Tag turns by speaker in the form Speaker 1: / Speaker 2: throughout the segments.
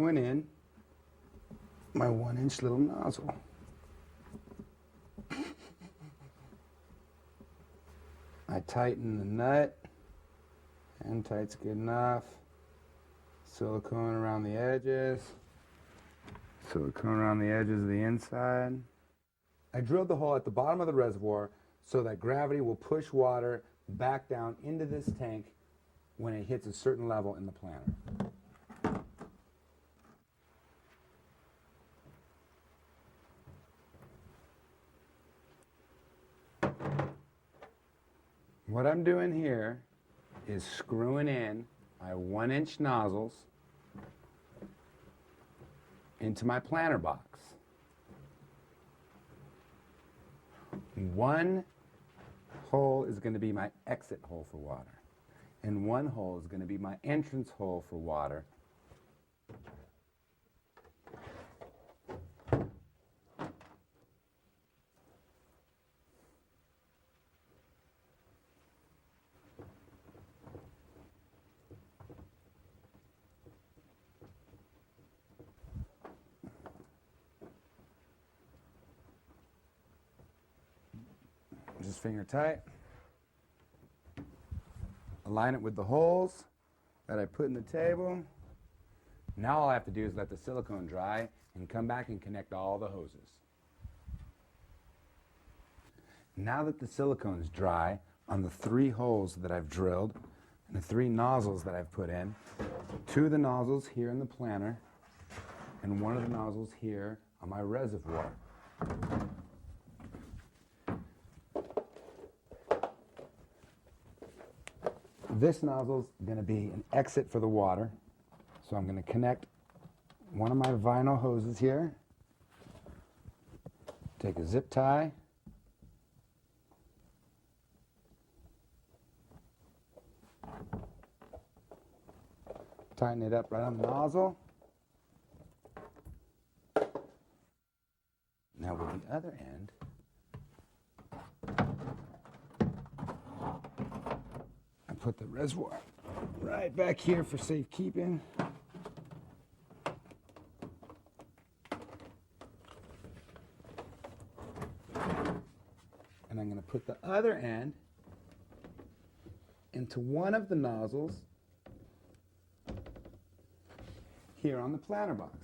Speaker 1: Went in my 1-inch little nozzle. I tighten the nut, and tight's good enough. Silicone around the edges. Silicone around the edges of the inside. I drilled the hole at the bottom of the reservoir so that gravity will push water back down into this tank when it hits a certain level in the planter. What I'm doing here is screwing in my 1-inch nozzles into my planter box. One hole is going to be my exit hole for water, and one hole is going to be my entrance hole for water. Just finger tight. Align it with the holes that I put in the table. Now all I have to do is let the silicone dry and come back and connect all the hoses. Now that the silicone is dry on the 3 holes that I've drilled and the 3 nozzles that I've put in, 2 of the nozzles here in the planter and 1 of the nozzles here on my reservoir. This nozzle is going to be an exit for the water, so I'm going to connect one of my vinyl hoses here, take a zip tie, tighten it up right on the nozzle. Now with the other end, put the reservoir right back here for safekeeping. And I'm going to put the other end into one of the nozzles here on the planter box.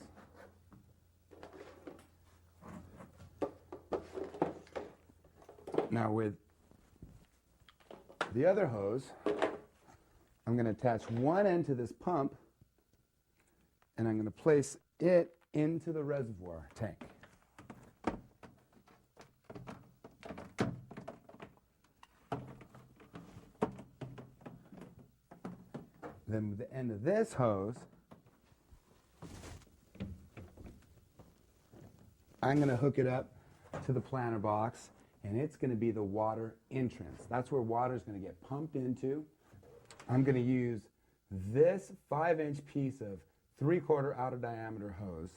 Speaker 1: Now with the other hose, I'm going to attach one end to this pump, and I'm going to place it into the reservoir tank. Then with the end of this hose, I'm going to hook it up to the planter box, and it's going to be the water entrance. That's where water is going to get pumped into. I'm going to use this 5-inch piece of 3/4 outer diameter hose,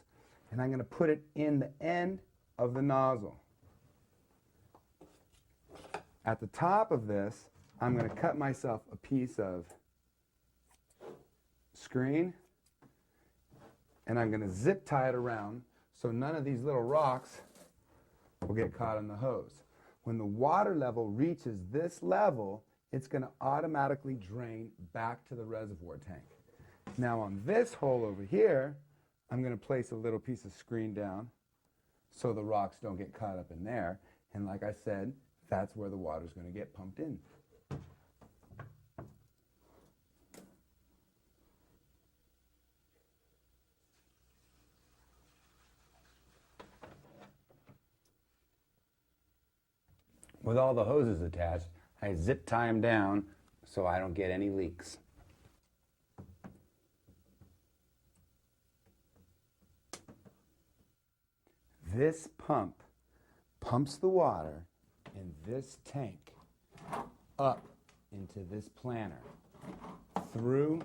Speaker 1: and I'm going to put it in the end of the nozzle. At the top of this, I'm going to cut myself a piece of screen, and I'm going to zip tie it around so none of these little rocks will get caught in the hose. When the water level reaches this level, it's going to automatically drain back to the reservoir tank. Now on this hole over here, I'm going to place a little piece of screen down so the rocks don't get caught up in there. And like I said, that's where the water is going to get pumped in. With all the hoses attached, I zip tie them down so I don't get any leaks. This pump pumps the water in this tank up into this planter through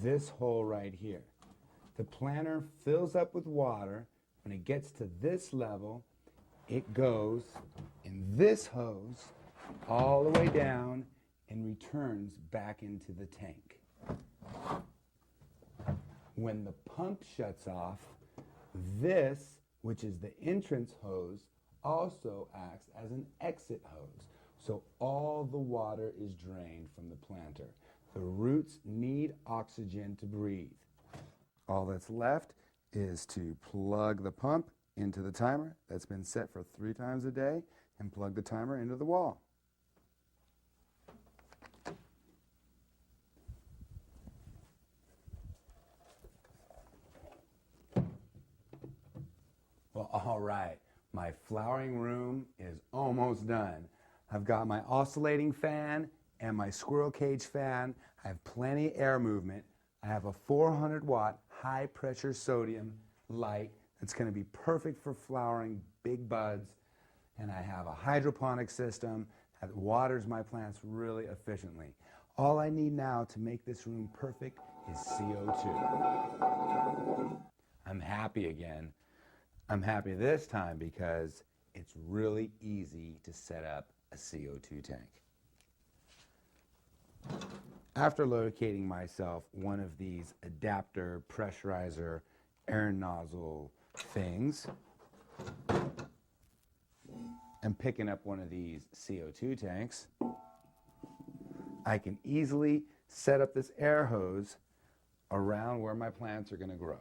Speaker 1: this hole right here. The planter fills up with water. When it gets to this level, it goes in this hose all the way down and returns back into the tank. when the pump shuts off, this, which is the entrance hose, also acts as an exit hose. So all the water is drained from the planter. The roots need oxygen to breathe. All that's left is to plug the pump into the timer that's been set for 3 times a day and plug the timer into the wall. Well, all right, my flowering room is almost done. I've got my oscillating fan and my squirrel cage fan. I have plenty of air movement. I have a 400-watt high-pressure sodium light that's going to be perfect for flowering big buds. And I have a hydroponic system that waters my plants really efficiently. All I need now to make this room perfect is CO2. I'm happy again. I'm happy this time because it's really easy to set up a CO2 tank. After locating myself one of these adapter pressurizer air nozzle things and picking up one of these CO2 tanks, I can easily set up this air hose around where my plants are going to grow.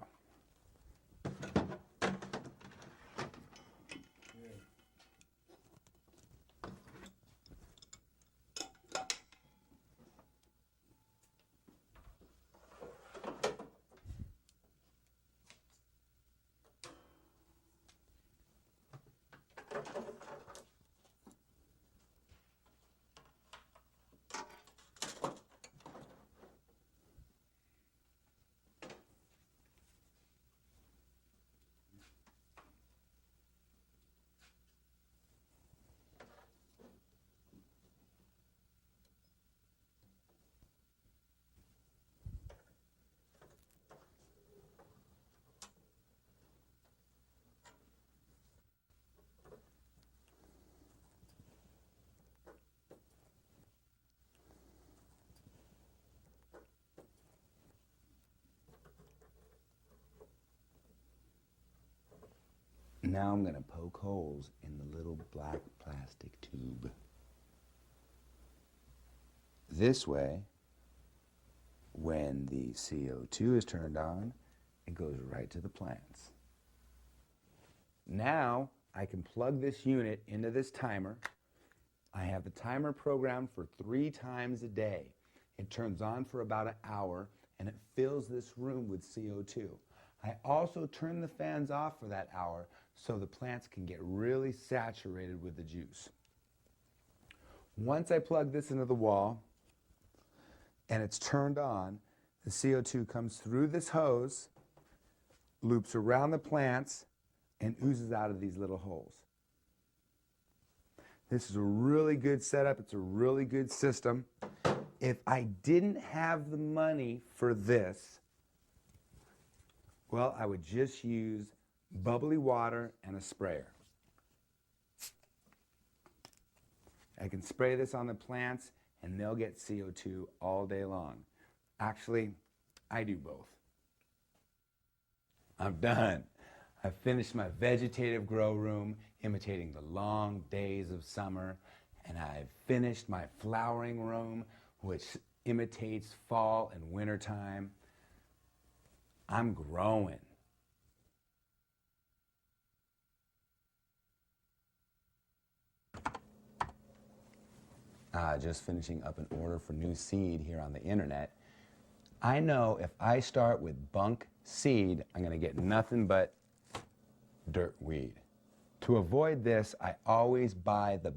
Speaker 1: Now I'm going to poke holes in the little black plastic tube. This way, when the CO2 is turned on, it goes right to the plants. Now I can plug this unit into this timer. I have the timer programmed for 3 times a day. It turns on for about an hour and it fills this room with CO2. I also turn the fans off for that hour so the plants can get really saturated with the juice. Once I plug this into the wall and it's turned on, the CO2 comes through this hose, loops around the plants, and oozes out of these little holes. This is a really good setup. It's a really good system. If I didn't have the money for this, well, I would just use bubbly water and a sprayer. I can spray this on the plants and they'll get CO2 all day long. Actually, I do both. I'm done. I've finished my vegetative grow room imitating the long days of summer, and I've finished my flowering room which imitates fall and winter time. I'm growing. Just finishing up an order for new seed here on the internet. I know if I start with bunk seed, I'm going to get nothing but dirt weed. To avoid this, I always buy the